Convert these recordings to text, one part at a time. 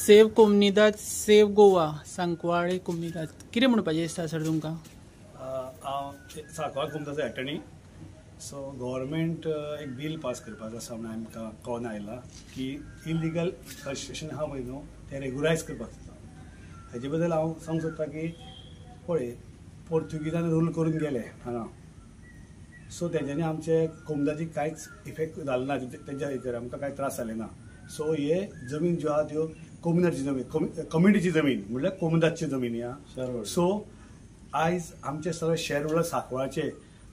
Save कोमनीदाद save Goa Sancoale कोमनीदाद कितें म्हणपाचें दिसता सर तुमकां? हांव सांकवाळे कोमनीदादाचो एटर्नी. सो गव्हर्मेंट एक बील पास करपाचो आसा म्हणून आमकां कळून आयला की इलिगल कन्स्ट्रक्शन आहा पळय न्हू तें रेगुलायज करपाक जाता. हेजे बद्दल हांव सांगूंक सोदतां की पळय पोर्तुगीजान रूल करून गेले हांगा. सो तेंच्यांनी आमचे कोमदाची कांयच इफेक्ट जालो ना, तेंच्या हेचेर आमकां कांय त्रास जाले ना. सो हे जमीन ज्यो आहा त्यो कोमुनाची जमीन, कम्युनिटीची जमीन म्हणल्यार कोमुनाची जमीन आहा. सो आयज आमचे सगळे शेअर होल्डर सांकवाळचे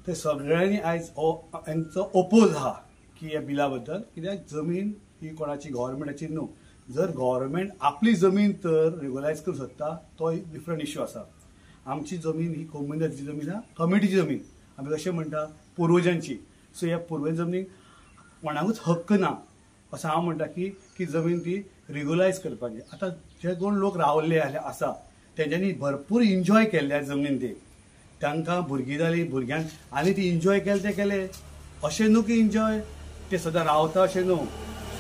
ते सगळ्यांनी आयज हांचो ओपोज आहा की ह्या बिला बद्दल. कित्याक जमीन ही कोणाची गव्हर्मेंटाची न्हू. जर गव्हर्मेंट आपली जमीन तर रेगुलायज करूंक सोदता तो एक डिफरंट इश्यू आसा. आमची जमीन ही कोमुनाची जमीन आहा, कम्युनिटीची जमीन. आमी कशें म्हणटा पुर्वजांची. सो ह्या पुर्वज जमनीक कोणाकूच हक्क ना असं हांव म्हणटा की जमीन ती रेगुलायज करपाची. आतां जे कोण लोक रावल्ले आसा तेंच्यांनी भरपूर एन्जॉय केल्ले जमनीन ते. तांकां भुरगीं जालीं, भुरग्यांक आनी ती एन्जॉय केले ते केले. अशें न्हू की एन्जॉय ते सदां रावता अशें न्हू.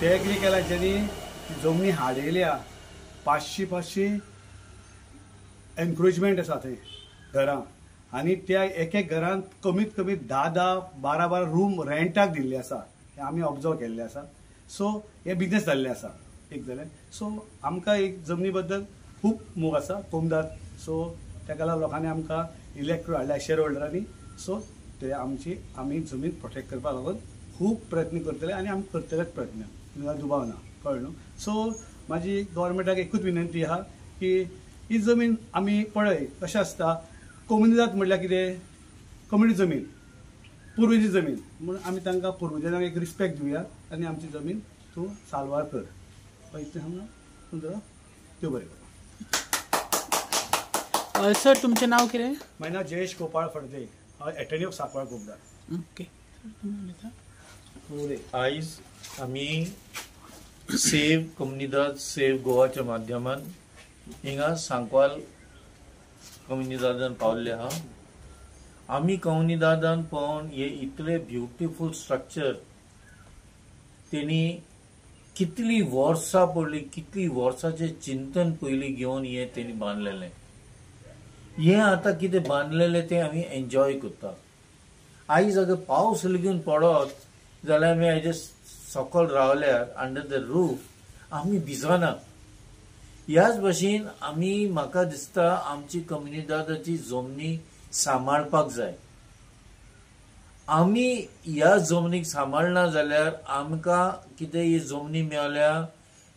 ते कितें केलां तेंच्यांनी जमनी हाडयल्या. 500 एनक्रोचमेंट आसा थंय घरां. आनी त्या एक घरांत कमीत कमी 10-12 रूम रेंटाक दिल्ले आसा. हे आमी ऑब्जर्व केल्ले आसा. सो हे बिजनेस जाल्ले आसा एक जालें. सो आमकां एक जमनी बद्दल खूब मोग आसा कोमदाद. सो तेका लागून लोकांनी आमकां इलेक्ट करून हाडल्या शेअर होल्डरांनी. सो ते आमी जमीन प्रोटेक्ट करपा लागून खूब प्रयत्न करतले आनी आमी करतलेच प्रयत्न. तुमकां दुबाव ना, कळ्ळें न्हू. सो म्हाजी गव्हर्मेंटाक एकूच विनंती आहा की ही जमीन आमी पळय कशें आसता. कोमुनिदाद म्हणल्यार कितें, कम्युनिटी जमीन, पुर्वेची जमीन म्हणून आमी तांकां पुर्वजांक एक रिस्पेक्ट दिवया आनी आमची जमीन तूं साल्वार कर. इतलें सांगून देव बरें कर. सर तुमचें नांव कितें? म्हाजें नांव जयेश गोपाळ फडते. हांव एटर्नी ऑफ सांकवाळ कोमदाद. ओके. आयज आमी सेव कोमनीदाद सेव गोवाच्या माध्यमान हिंगा सांकवाल कोमनीदादान पावल्ले आहा. आमी कोमनीदादान पळोवन हे इतले ब्युटिफूल स्ट्रक्चर तेणी कितली वर्सां पडली, कितली वर्सांचे चिंतन पयलीं घेवन हे तेणी बांदलेलें. हे आतां कितें बांदलेलें तें आमी एन्जॉय करता. आयज अगर पावस लेगीत पडत जाल्यार आमी हेजे सकयल रावल्यार अंडर द रूफ आमी भिजना. ह्याच भशेन आमी म्हाका दिसता आमची कोमनीदादाची जमनी सांबाळपाक जाय. आमी ह्या जमनीक सांबाळना जाल्यार आमकां कितें ही जमनी मेवल्या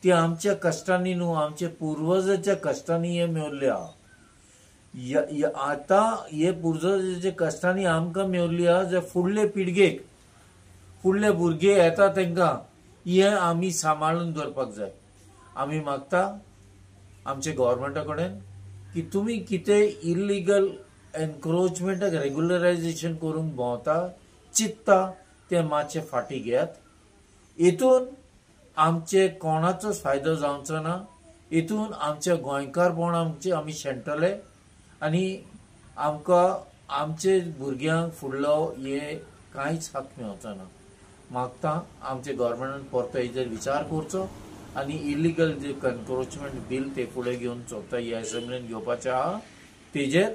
ती आमच्या कश्टांनी न्हू, आमच्या पुर्वजाच्या कश्टांनी हे मेवल्ले आहा. आतां हे पुर्वजाच्या कश्टांनी आमकां मेवल्ली आहा जे फुडले पिळगेक, फुडले भुरगे येता तांकां हे आमी सांबाळून दवरपाक जाय. आमी मागता आमच्या गव्हर्मेंटा कडेन की तुमी कितें इलिगल एनक्रोचमेंटाक रेग्युलरायजेशन करूंक भोंवता चित्ता ते मातशे फाटी घेयात. हितून आमचे कोणाचोच फायदो जावचो ना. हितून आमच्या गोंयकारपण आमी शेणटले आनी आमकां आमचे भुरग्यांक फुडलो हे कांयच हक मेवचो ना. मागता आमच्या गव्हर्मेंटान परतो हेजेर विचार करचो आनी इलिगल जे एनक्रोचमेंट बील ते फुडें घेवन चलता ह्या असेंब्लीन घेवपाचें आहा तेजेर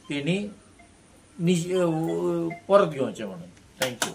तेणी परत घेवचें म्हणून. थँक्यू.